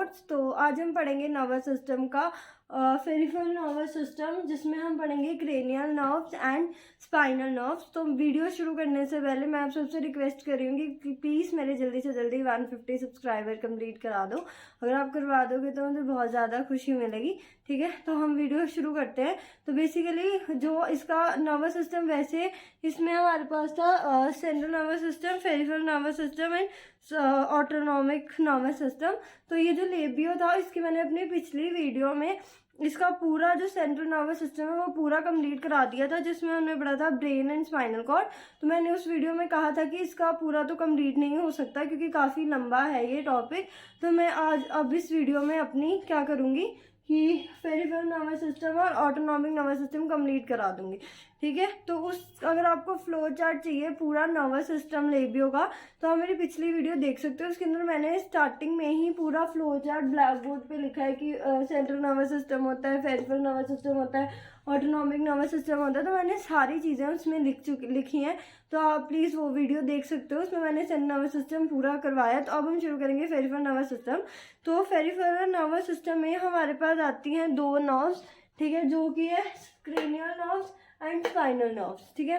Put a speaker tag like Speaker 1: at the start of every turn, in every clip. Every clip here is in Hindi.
Speaker 1: नोट्स। तो आज हम पढ़ेंगे नर्वस सिस्टम का पेरिफेरल नर्वस सिस्टम, जिसमें हम पढ़ेंगे cranial nerves and spinal nerves. तो वीडियो शुरू करने से पहले मैं आप सबसे रिक्वेस्ट कर रही हूँ कि प्लीज़ मेरे जल्दी से जल्दी 150 सब्सक्राइबर कंप्लीट करा दो। अगर आप करवा दोगे तो मुझे बहुत ज़्यादा खुशी मिलेगी। ठीक है, तो हम वीडियो शुरू करते हैं। तो बेसिकली जो इसका नर्वस सिस्टम, वैसे इसमें हमारे पास था central nervous system, peripheral nervous system and autonomic nervous system. तो ये जो लेबियो था, इसकी मैंने अपनी पिछली वीडियो में इसका पूरा जो सेंट्रल नर्वस सिस्टम है वो पूरा कंप्लीट करा दिया था, जिसमें हमने पढ़ा था ब्रेन एंड स्पाइनल कॉर्ड। तो मैंने उस वीडियो में कहा था कि इसका पूरा तो कंप्लीट नहीं हो सकता क्योंकि काफ़ी लंबा है ये टॉपिक। तो मैं आज अब इस वीडियो में अपनी क्या करूँगी कि पेरिफेरल नर्वस सिस्टम और ऑटोनॉमिक नर्वस सिस्टम कंप्लीट करा दूंगी। ठीक है, तो अगर आपको फ्लो चार्ट चाहिए पूरा नर्वस सिस्टम लेबियो का, तो आप मेरी पिछली वीडियो देख सकते हो। उसके अंदर मैंने स्टार्टिंग में ही पूरा फ्लो चार्ट ब्लैक बोर्ड पे लिखा है कि सेंट्रल नर्वस सिस्टम होता है, पेरिफेरल नर्वस सिस्टम होता है, ऑटोनॉमिक नर्वस सिस्टम होता है। तो मैंने सारी चीज़ें उसमें लिखी हैं, तो आप प्लीज़ वो वीडियो देख सकते हो। उसमें मैंने सेंट्रल नर्वस सिस्टम पूरा करवाया। तो अब हम शुरू करेंगे पेरिफेरल नर्वस सिस्टम। तो पेरिफेरल नर्वस सिस्टम में हमारे पास आती हैं दो नर्व्स, ठीक है, जो कि है cranial nerves and spinal nerves. ठीक है,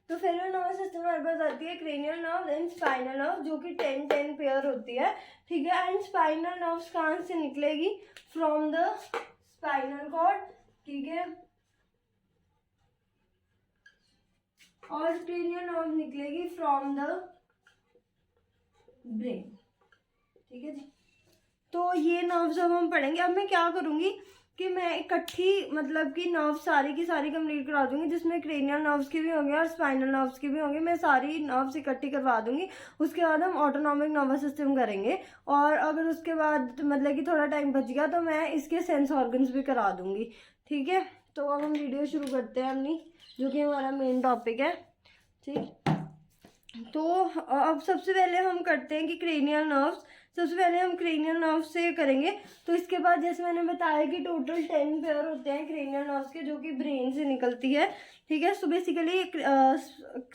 Speaker 1: तो पेरिफेरल नर्वस सिस्टम हमारे पास आती है cranial nerve and spinal nerve, जो कि 10 पेयर होती है। ठीक है, एंड स्पाइनल नर्व्स कहाँ से निकलेगी? From the spinal cord. ठीक है, और क्रेनियल नर्व निकलेगी फ्रॉम द ब्रेन। ठीक है जी, तो ये नर्व्स अब हम पढ़ेंगे। अब मैं क्या करूँगी कि मैं इकट्ठी मतलब कि नर्व सारी की सारी कंप्लीट करा दूंगी, जिसमें क्रेनियल नर्व्स के भी होंगे और स्पाइनल नर्व्स के भी होंगे। मैं सारी नर्व्स इकट्ठी करवा दूंगी। उसके बाद हम ऑटोनॉमिक नर्वस सिस्टम करेंगे, और अगर उसके बाद मतलब कि थोड़ा टाइम बच गया तो मैं इसके सेंस ऑर्गन्स भी करा दूंगी। ठीक है, तो अब हम वीडियो शुरू करते हैं अपनी, जो कि हमारा मेन टॉपिक है। ठीक, तो अब सबसे पहले हम करते हैं कि क्रेनियल नर्व्स। सबसे पहले हम क्रेनियल नर्व से करेंगे। तो इसके बाद जैसे मैंने बताया कि टोटल 10 पेयर होते हैं क्रेनियल नर्व्स के, जो कि ब्रेन से निकलती है। ठीक है, सो बेसिकली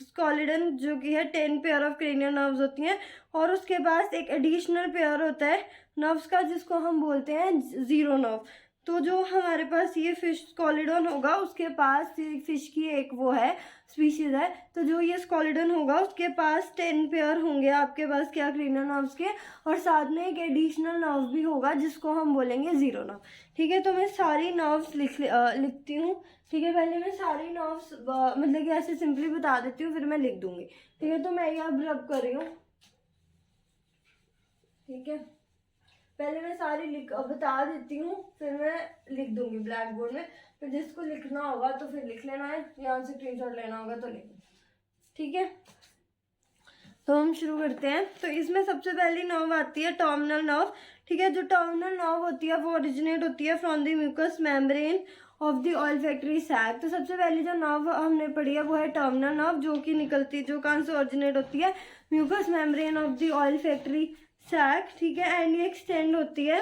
Speaker 1: स्कोलिडन जो कि है 10 पेयर ऑफ क्रेनियल नर्व्स होती हैं, और उसके पास एक एडिशनल पेयर होता है नर्व्स का, जिसको हम बोलते हैं जीरो नर्व। तो जो हमारे पास ये फिश स्कोलिडन होगा, उसके पास फिश की एक वो है स्पीशीज है, तो जो ये स्कोलिडन होगा उसके पास 10 पेयर होंगे आपके पास क्या, क्रेनियल नर्व्स के, और साथ में एक एडिशनल नर्व भी होगा जिसको हम बोलेंगे जीरो नर्व। ठीक है, तो मैं सारी नर्व्स लिखती हूँ। ठीक है, पहले मैं सारी नर्व्स मतलब कि ऐसे सिंपली बता देती हूँ, फिर मैं लिख दूंगी। ठीक है, तो मैं ये अब रब कर रही हूँ। ठीक है, पहले मैं सारी बता देती हूँ, फिर मैं लिख दूंगी ब्लैक बोर्ड में। फिर जिसको लिखना होगा तो फिर लिख लेना है, यहाँ से स्क्रीनशॉट लेना होगा तो लेना। ठीक है, तो हम शुरू करते हैं। तो इसमें सबसे पहली नर्व आती है टर्मिनल नर्व। ठीक है, जो टर्मिनल नर्व होती है वो ओरिजिनेट होती है from the mucus membrane of the olfactory sac. तो सबसे पहली जो नर्व हमने पढ़ी है वो है टर्मिनल नर्व, जो कि निकलती जो कहाँ से ओरिजिनेट होती है, mucus membrane of the olfactory sac. ठीक है, एंड ये एक्सटेंड होती है,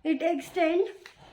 Speaker 1: it extend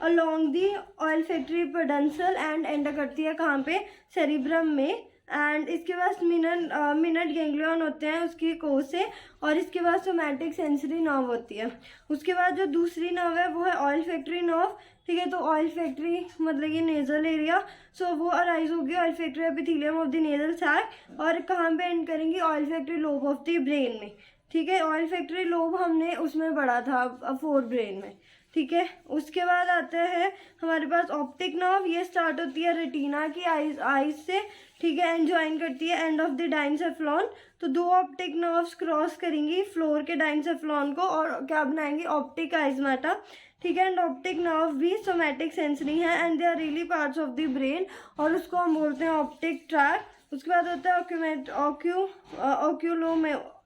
Speaker 1: along the olfactory peduncle and end करती है कहाँ पे, सेरिब्रम में। एंड इसके पास मिनट गैंग्लियन होते हैं उसकी कोर से, और इसके बाद सोमैटिक सेंसरी नर्व होती है। उसके बाद जो दूसरी नर्व है वो है ऑल्फैक्टरी नर्व। ठीक है, तो ऑल्फैक्टरी मतलब ये नेजल एरिया, सो वो अराइज होगी olfactory epithelium of the nasal sac, और कहाँ पे एंड करेंगी, olfactory lobe of the brain में। ठीक है, ऑल्फैक्टरी लोब हमने उसमें पढ़ा था फोर ब्रेन में। ठीक है, उसके बाद आता है हमारे पास ऑप्टिक नर्व। ये स्टार्ट होती है रेटिना की आईज से। ठीक है, एंड ज्वाइन करती है एंड ऑफ द डाइनसेफ्लॉन। तो दो ऑप्टिक नर्व्स क्रॉस करेंगी फ्लोर के डाइनसेफ्लॉन को, और क्या बनाएंगी, ऑप्टिक आइजमाटा। ठीक है, एंड ऑप्टिक नर्व भी सोमैटिक सेंसरी है and they are really parts of the brain, और उसको हम बोलते हैं ऑप्टिक ट्रैक। उसके बाद होता है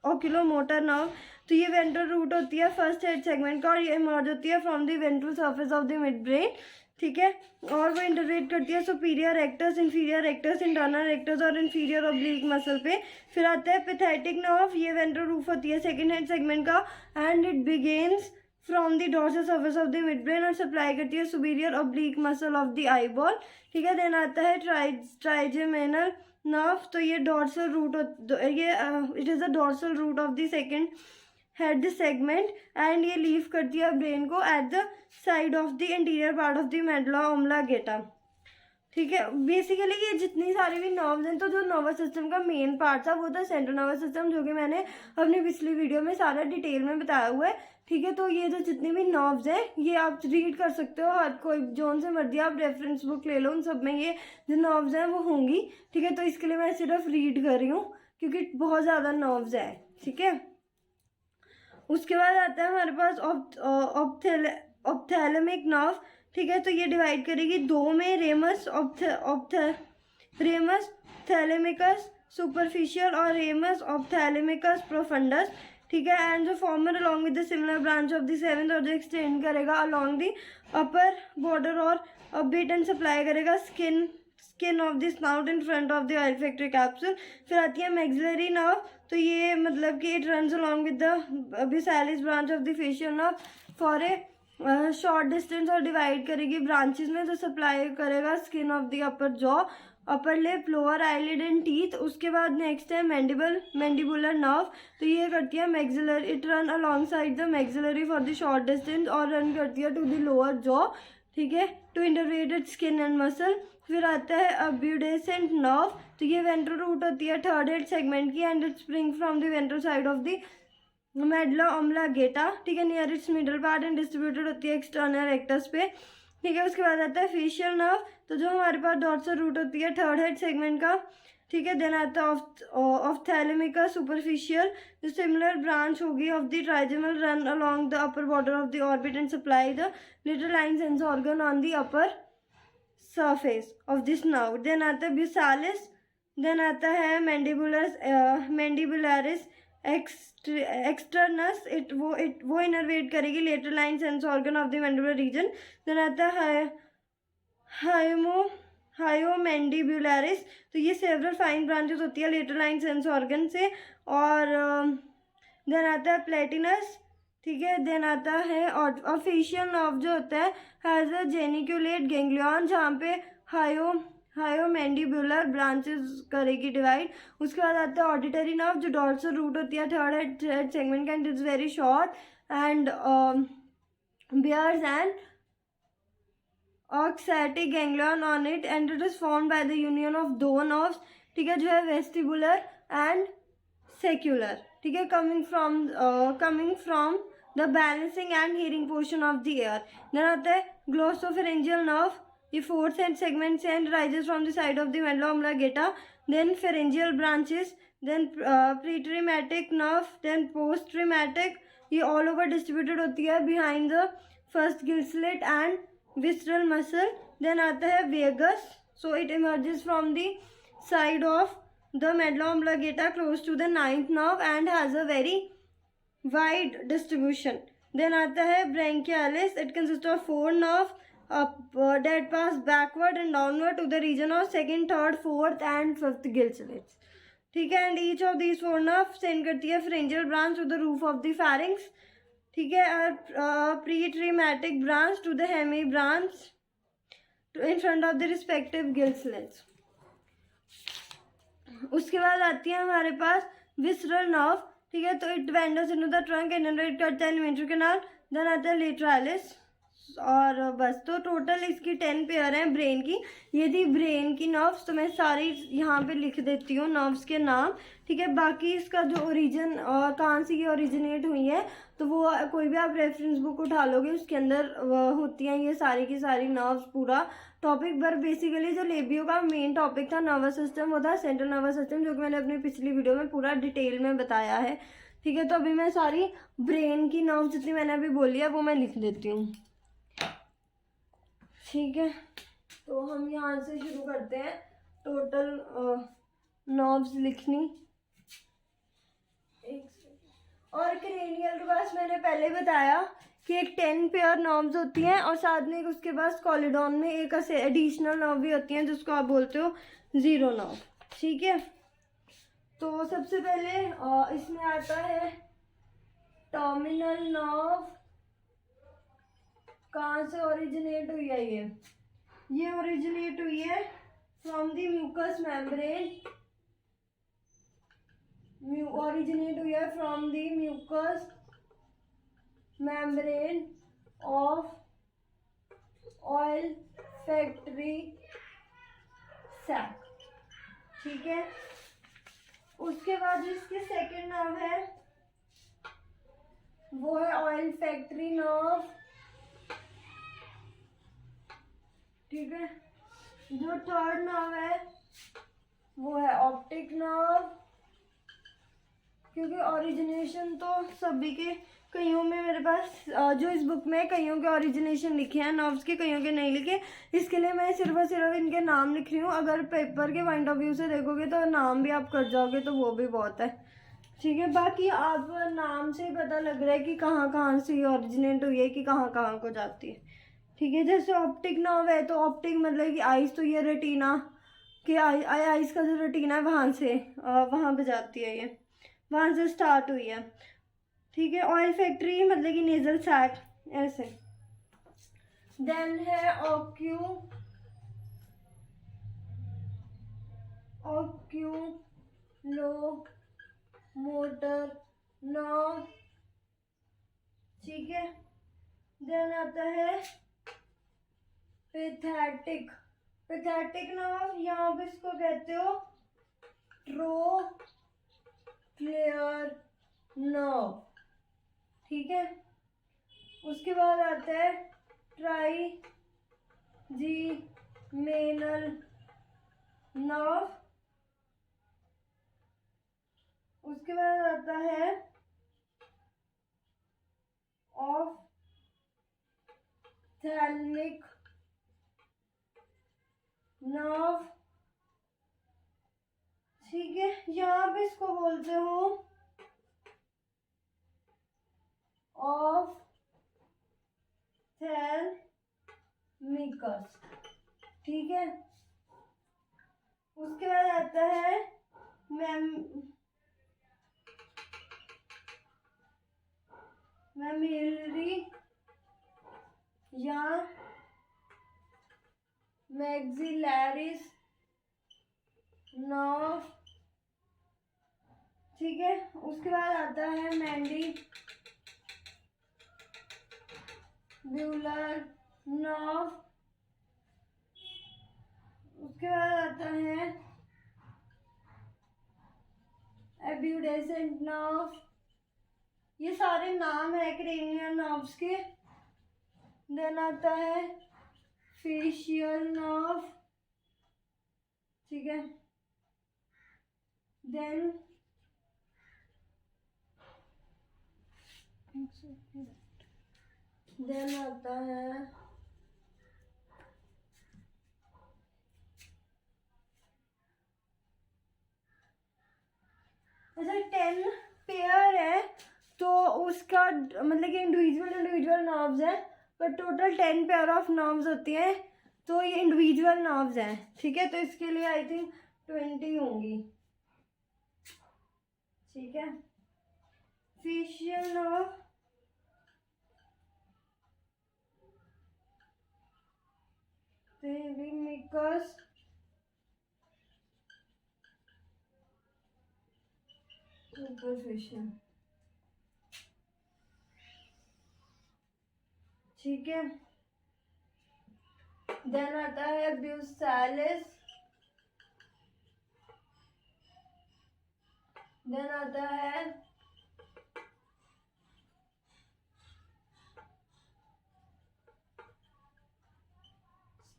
Speaker 1: ऑक्यूलोमोटर नर्व। तो ये वेंट्रल रूट होती है फर्स्ट हेड सेगमेंट का, और ये इमर्ज होती है from the ventral surface of the mid brain. ठीक है, और वो इंटरवेट करती है superior rectus, inferior rectus, internal rectus और इंफीरियर ऑब्लिक मसल पे। फिर आता है पैथेटिक नर्व। ये वेंट्रल रूफ होती है सेकंड हेड सेगमेंट का, and it begins from the dorsal surface of the mid brain, और सप्लाई करती है superior oblique muscle of the eye ball. ठीक है, देन आता है ट्राइजेमिनल नर्व। तो ये डॉर्सल रूट, ये it is the dorsal root of the second head the segment and ये लीव करती है ब्रेन को at the side of the interior part of the medulla oblongata. ठीक है, बेसिकली ये जितनी सारी भी नर्व्स हैं, तो जो नर्वस सिस्टम का मेन पार्ट था वो था सेंट्रल नर्वस सिस्टम, जो कि मैंने अपनी पिछली वीडियो में सारा डिटेल में बताया हुआ है। ठीक है, तो ये जो जितनी भी नर्व्स हैं ये आप रीड कर सकते हो, हर कोई जोन से मर्जी आप रेफरेंस बुक ले लो, उन सब में ये जो नर्व्स हैं वो होंगी। ठीक है, तो इसके लिए मैं सिर्फ रीड कर रही हूँ क्योंकि बहुत ज़्यादा नर्व्स है। ठीक है, उसके बाद आता है हमारे पास ऑप्थेलमिक नर्व। ठीक है, तो ये डिवाइड करेगी दो में, रेमस थैलेमिकस सुपरफिशियल और रेमस ऑप्थेलमिकस प्रोफंडस। ठीक है, एंड जो former along with the similar branch of the seventh और जो एक्सटेंड करेगा अलॉन्ग द अपर बॉर्डर और बिट एंड सप्लाई करेगा skin of the snout in front of the olfactory capsule. फिर आती है मैक्सिलरी नर्व, तो ये मतलब कि it runs along with the basilis branch of the facial nerve for a short distance और डिवाइड करेगी ब्रांचेस में, तो सप्लाई करेगा skin of the upper jaw, upper lip, lower eyelid and teeth. उसके बाद नेक्स्ट है मैंडिबुलर नर्व, तो ये करती है maxillary, it run alongside the maxillary for the short distance और रन करती है टू द लोअर जॉ। ठीक है, to innervated skin and muscle. फिर आता है अब्यूडेसेंट नर्व, तो ये वेंट्रल रूट होती है थर्ड हेड सेगमेंट की and it spring from the ventral side of the medulla oblongata. ठीक है, near it's middle part and distributed होती है एक्सटर्नल रेक्टस पे। ठीक है, उसके बाद आता है फेशियल नर्व, तो जो हमारे पास डॉर्सल रूट होती है थर्ड हेड सेगमेंट का। ठीक है, देन आता है ऑप्थेलमिका सुपरफिशियल, जो सिमिलर ब्रांच होगी of the trigeminal, run along the upper border of the orbit and supply the little line sense organ on the upper surface of this nerve. Then आता है ब्यूसालिस, देन आता है मैंडिबुलरिस एक्सटर्नस, वो इनर्वेट करेगी lateral line sense organ of the mandibular region. Then आता है हायोमैंडिबुलरिस, तो ये सेवरल फाइन ब्रांचेस होती है लेटरल लाइन सेंस ऑर्गन से। और देन आता है प्लेटिनस। ठीक है, देन आता है और फेशियल नर्व जो होता है हैज़ अ जेनिकुलेट गैंग्लियन, जहाँ पे हायोमैंडिबुलर ब्रांचेस करेगी डिवाइड। उसके बाद आता है ऑडिटरी नर्व, जो डॉर्सल रूट होती है थर्ड हेड सेगमेंट का, and it's very short and bears an oxatic ganglion on it and it is formed by the union of दो nerves। ठीक है, जो है वेस्टिबुलर एंड सेक्युलर। ठीक है, coming from the balancing and hearing portion of the ear. Then आता है ग्लोसोफेरेंजियल नर्व, ये फोर्थ हेड सेगमेंट से and arises from the side of the medulla oblongata. Then pharyngeal branches, then pretrematic nerve, then post trematic, ये ऑल ओवर डिस्ट्रीब्यूटेड होती है behind the first gill slit and visceral muscle. Then आता है vagus, so it emerges from the side of the medulla oblongata close to the ninth nerve and has a very wide distribution. Then आता है branchialis, it consist of four nerve that pass backward and downward to the region of second, third, fourth and fifth gill slits। ठीक है, and each of these four nerve send करती है pharyngeal branch to the roof of the pharynx। ठीक है, और pre-traumatic branch to the hemi branch in front of the respective gill slits। उसके बाद आती है हमारे पास विसरल नर्व। ठीक है, तो it wanders into the trunk and innervate करता है इन्वेंट्री कैनाल। देन आता है लेटरालिस, और बस तो टोटल इसकी 10 पेयर हैं ब्रेन की। ये थी ब्रेन की नर्व्स, तो मैं सारी यहाँ पे लिख देती हूँ नर्व्स के नाम। ठीक है, बाकी इसका जो ओरिजिन कहाँ से ये ओरिजिनेट हुई है, तो वो कोई भी आप रेफरेंस बुक उठा लोगे उसके अंदर होती हैं ये सारी की सारी नर्व्स, पूरा टॉपिक। पर बेसिकली जो लेबियो का मेन टॉपिक था नर्वस सिस्टम, वो था सेंट्रल नर्वस सिस्टम, जो कि मैंने अपनी पिछली वीडियो में पूरा डिटेल में बताया है। ठीक है, तो अभी मैं सारी ब्रेन की नर्व्स जितनी मैंने अभी बोली है वो मैं लिख देती हूँ। ठीक है, तो हम यहाँ से शुरू करते हैं टोटल नर्व्स लिखनी। और क्रेनियल के पास मैंने पहले बताया कि एक 10 पेयर नर्व्स होती हैं और साथ में उसके पास कॉलिडॉन में एक एडिशनल नर्व भी होती हैं जिसको आप बोलते हो जीरो नर्व। ठीक है, तो सबसे पहले इसमें आता है टर्मिनल नर्व। कहाँ से ओरिजिनेट हुई है ये ओरिजिनेट हुई है from the mucus membrane, originate हुई है from the mucus membrane of olfactory sac, ठीक है। उसके बाद जो इसके सेकेंड नर्व है वो है ऑयल फैक्ट्री नर्व, ठीक है। जो थर्ड नर्व है वो है ऑप्टिक नर्व, क्योंकि ओरिजिनेशन तो सभी के, कईयों में मेरे पास जो इस बुक में कईयों के ओरिजिनेशन लिखे हैं नर्व्स के, कईयों के नहीं लिखे, इसके लिए मैं सिर्फ और सिर्फ इनके नाम लिख रही हूँ। अगर पेपर के पॉइंट ऑफ व्यू से देखोगे तो नाम भी आप कर जाओगे तो वो भी बहुत है, ठीक है। बाकी आप नाम से पता लग रहा है कि कहाँ कहाँ से ओरिजिनेट हुई है, कि कहाँ कहाँ को जाती है, ठीक है। जैसे ऑप्टिक नर्व है तो ऑप्टिक मतलब कि आइज, तो ये रेटिना के आइज का जो रेटिना है वहाँ से वहाँ पे जाती है, ये वहाँ से स्टार्ट हुई है, ठीक है। ऑयल फैक्ट्री मतलब कि नेजल सैक ऐसे। देन है ओक्यूलोमोटर नर्व, ठीक है। देन आता है पैथेटिक नर्व, यहाँ पे इसको कहते हो ट्रोक्लियर नर्व, ठीक है। उसके बाद आता है ट्राइजीमेनल नर्व, उसके बाद आता है ऑप्थेल्मिक नर्व, ठीक है। यहाँ पे इसको बोलते हो ऑप्थेल्मिकस, ठीक है। उसके बाद आता है मैमिलरी या मैक्सिलैरिस नर्व, ठीक है। उसके बाद आता है मैंडिब्यूलर नर्व, उसके बाद आता है एब्यूडेसेंट नर्व। ये सारे नाम है क्रेनियल नर्व्स के। देन आता है फेशियल नर्व, ठीक है। देन आता है अच्छा 10 पेयर है तो उसका मतलब कि इंडिविजुअल नर्व्स है, पर टोटल 10 पेयर ऑफ नर्व्स होती हैं, तो ये इंडिविजुअल नर्व्स हैं, ठीक है। तो इसके लिए आई थिंक 20 होंगी, ठीक है। फेशियल नर्व, पेरिमिकस, सुपरफिशियल, ठीक है। देन आता है ब्यूसैलिस, देन आता है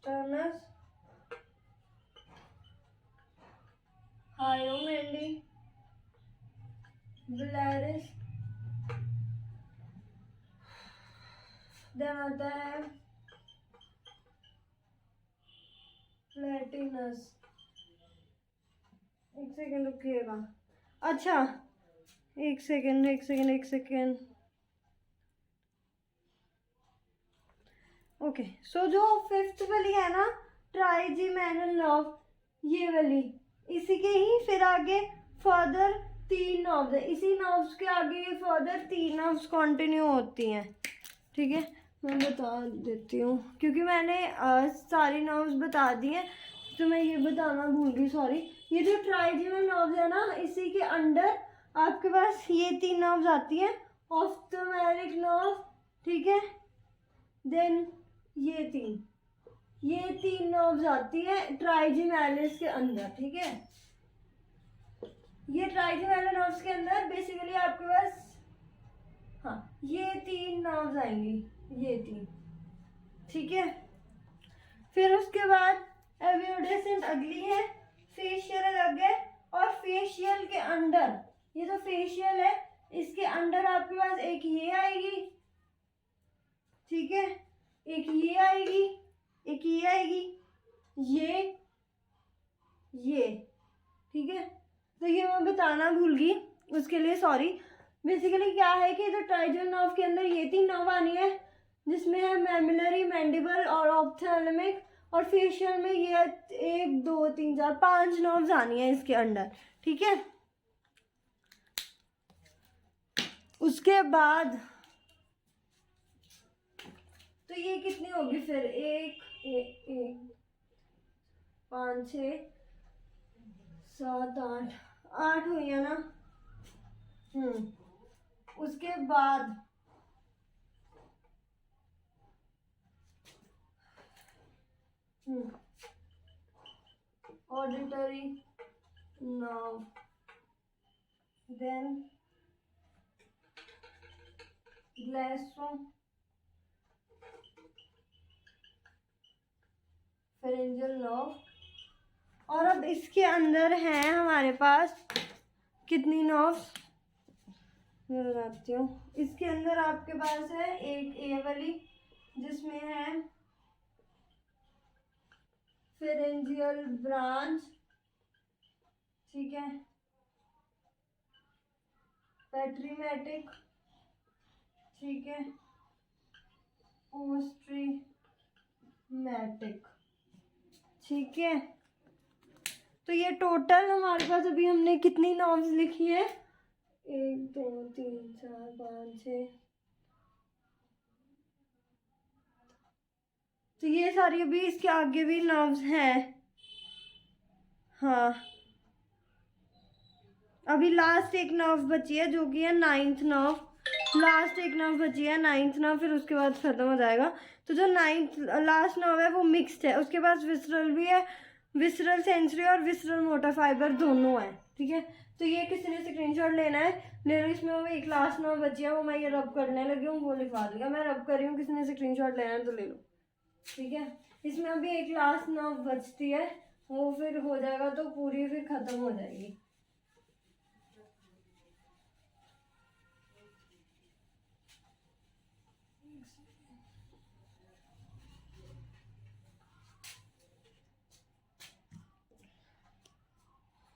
Speaker 1: स्टर्नस, हायोमैंडिबुलरिस, देन आता है प्लेटिनस। एक सेकेंड रुकिएगा, अच्छा एक सेकेंड। ओके, सो जो 5th वाली है ना ट्राइजीमेनल नर्व, ये वाली, इसी के ही फिर आगे फर्दर 3 नर्व्स है, इसी नर्व्स के आगे ये फर्दर 3 नर्व्स कंटिन्यू होती हैं, ठीक है। मैं बता देती हूँ क्योंकि मैंने सारी नर्व्स बता दी हैं, तो मैं ये बताना भूल गई, सॉरी। ये जो ट्राइजीमेनल नर्व्स है ना, इसी के अंडर आपके पास ये 3 नर्व्स आती हैं, ऑप्थेल्मिक नर्व, ठीक है। देन ये तीन नर्व्स आती है ट्राइजेमिनस के अंदर, ठीक है। ये ट्राइजेमिनल नर्व्स के अंदर बेसिकली आपके पास हाँ ये तीन नर्व्स आएंगी, ये तीन, ठीक है। फिर उसके बाद एवियोडेसेंट अगली है, फेशियल अलग है, और फेशियल के अंदर ये जो फेशियल है इसके अंदर आपके पास एक ये आएगी, ठीक है, एक ये आएगी, एक ये आएगी, ये, ठीक है। तो ये मैं बताना भूल गई, उसके लिए सॉरी। बेसिकली क्या है कि जो ट्राइजेमिनल नर्व के अंदर ये तीन नर्व आनी है, जिसमें है मैमिलरी, मैंडिबल और ऑप्थेल्मिक, और फेशियल में ये 1 2 3 4 5 नर्व्स आनी है इसके अंदर, ठीक है। उसके बाद तो ये कितनी होगी फिर, 1 5 6 7 8 हुई है ना। उसके बाद auditory nerve, then glossopharyngeal nerve. और अब इसके अंदर है हमारे पास कितनी नर्व्स, मैं बताती हूँ। इसके अंदर आपके पास है एक ए वाली जिसमें है फेरेंजियल ब्रांच, ठीक है, पैट्रीमेटिक, ठीक है, ओस्ट्रीमेटिक, ठीक है। तो ये टोटल हमारे पास अभी हमने कितनी नर्व्स लिखी है, 1 2 3 4 5 6, तो ये सारी अभी इसके आगे भी नर्व्स हैं। हाँ अभी लास्ट एक नर्व बची है जो कि है 9th नर्व, लास्ट एक नर्व बची है 9th नर्व, फिर उसके बाद खत्म हो जाएगा। तो जो 9th लास्ट नर्व है वो मिक्स्ड है, उसके पास विसरल भी है, विसरल सेंसरी और विसरल मोटर फाइबर दोनों है, ठीक है। तो ये किसी ने स्क्रीनशॉट लेना है ले लो, इसमें वो एक लास्ट नर्व बची है वो मैं ये रब करने लगी हूँ, वो लिखवा दिया, मैं रब कर रही हूँ, किसी ने स्क्रीनशॉट लेना है तो ले लो, ठीक है। इसमें अभी एक लास्ट नर्व बचती है, वो फिर हो जाएगा तो पूरी फिर खत्म हो जाएगी।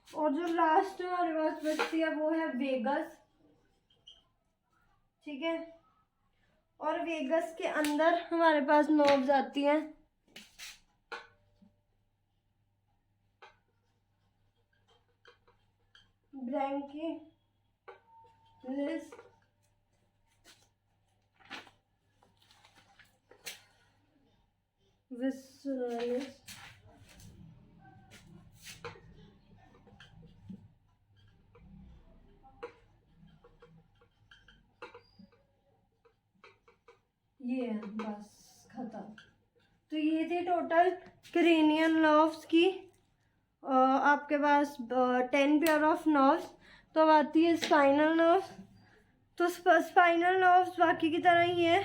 Speaker 1: और जो लास्ट हमारे पास बचती है वो है वेगस, ठीक है। और वेगस के अंदर हमारे पास नर्व्स आती हैं ब्रैंकियलिस, विसरालिस, ये बस खत्म। तो ये थे टोटल क्रेनियल नर्व्स की आपके पास 10 पेयर ऑफ नर्व्स। तो अब आती है स्पाइनल नर्व्स। तो स्पाइनल नर्व्स बाकी की तरह ही है,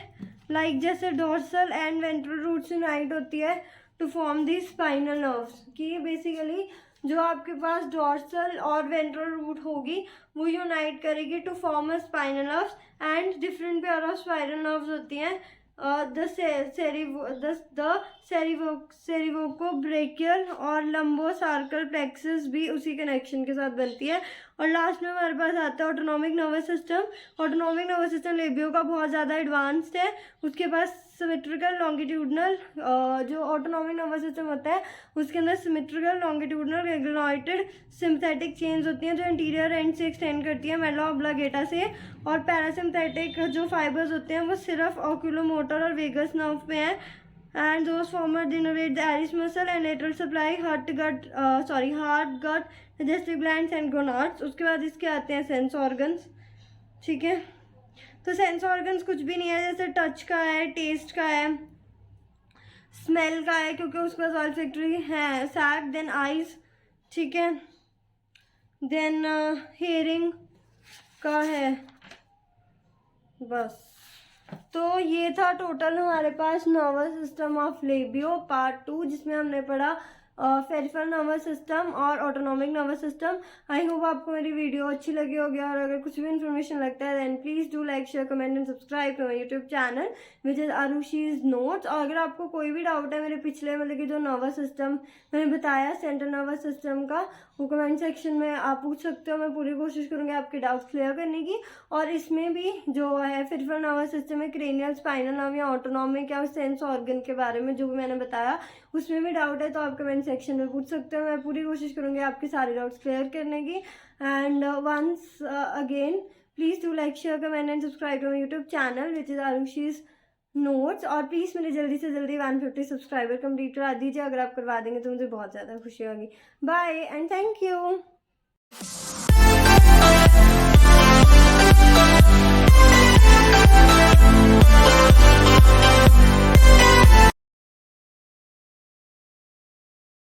Speaker 1: लाइक जैसे dorsal and ventral roots unite होती है to form the spinal nerves, कि बेसिकली जो आपके पास डोर्सल और वेंट्रल रूट होगी वो यूनाइट करेगी to form a spinal nerves, and different pair of spinal nerves होती हैं। द सेरिवोकोब्रेकियल और लंबोसार्कल प्लेक्सस भी उसी कनेक्शन के साथ बनती है। और लास्ट में हमारे पास आता है autonomic nervous system. Autonomic nervous system labio का बहुत ज़्यादा एडवांस्ड है, उसके पास सिमेट्रिकल लॉन्गिट्यूडनल जो ऑटोनॉमिक नर्वस सिस्टम होता है उसके अंदर symmetrical longitudinal regulated sympathetic chains होती हैं जो इंटीरियर एंड से एक्सटेंड करती है मेला ऑब्लागेटा से। और पैरासिम्पैथिक जो फाइबर्स होते हैं वो सिर्फ ऑक्यूलोमोटर और वेगस नर्व पे हैं। And those former innervate the iris muscle and lateral supply heart gut digestive glands and gonads. उसके बाद इसके आते हैं सेंस ऑर्गन्स, ठीक है। तो सेंस ऑर्गन्स कुछ भी नहीं है, जैसे टच का है, टेस्ट का है, स्मेल का है क्योंकि उसका ऑल्फैक्टरी है सैक, देन आइज, ठीक है, देन हियरिंग का है, बस। तो ये था टोटल हमारे पास nervous system of Labeo part 2, जिसमें हमने पढ़ा पेरिफेरल नर्वस सिस्टम और autonomic nervous system. I hope आपको मेरी वीडियो अच्छी लगी होगी, और अगर कुछ भी इन्फॉर्मेशन लगता है then please do like, share, comment and subscribe to my YouTube channel which is Aarushi's notes. और अगर आपको कोई भी डाउट है मेरे पिछले मतलब कि जो नर्वस सिस्टम मैंने बताया सेंट्रल नर्वस सिस्टम का, वो कमेंट सेक्शन में आप पूछ सकते हो। मैं पूरी कोशिश करूँगी आपके डाउट्स क्लियर करने की। और इसमें भी जो है पेरिफेरल नर्वस सिस्टम में क्रेनियल, स्पाइनल नर्व या ऑटोनॉमिक या सेंस ऑर्गन के बारे में जो भी मैंने बताया, उसमें भी डाउट है तो आप कमेंट सेक्शन में पूछ सकते हो। मैं पूरी कोशिश करूँगी आपके सारे डाउट्स क्लियर करने की। And once again please do like, share, comment and subscribe to my YouTube channel which is Aarushi's notes. और प्लीज़ मेरे जल्दी से जल्दी 150 सब्सक्राइबर कंप्लीट करा दीजिए। अगर आप करवा देंगे तो मुझे बहुत ज़्यादा खुशी होगी। Bye and thank you.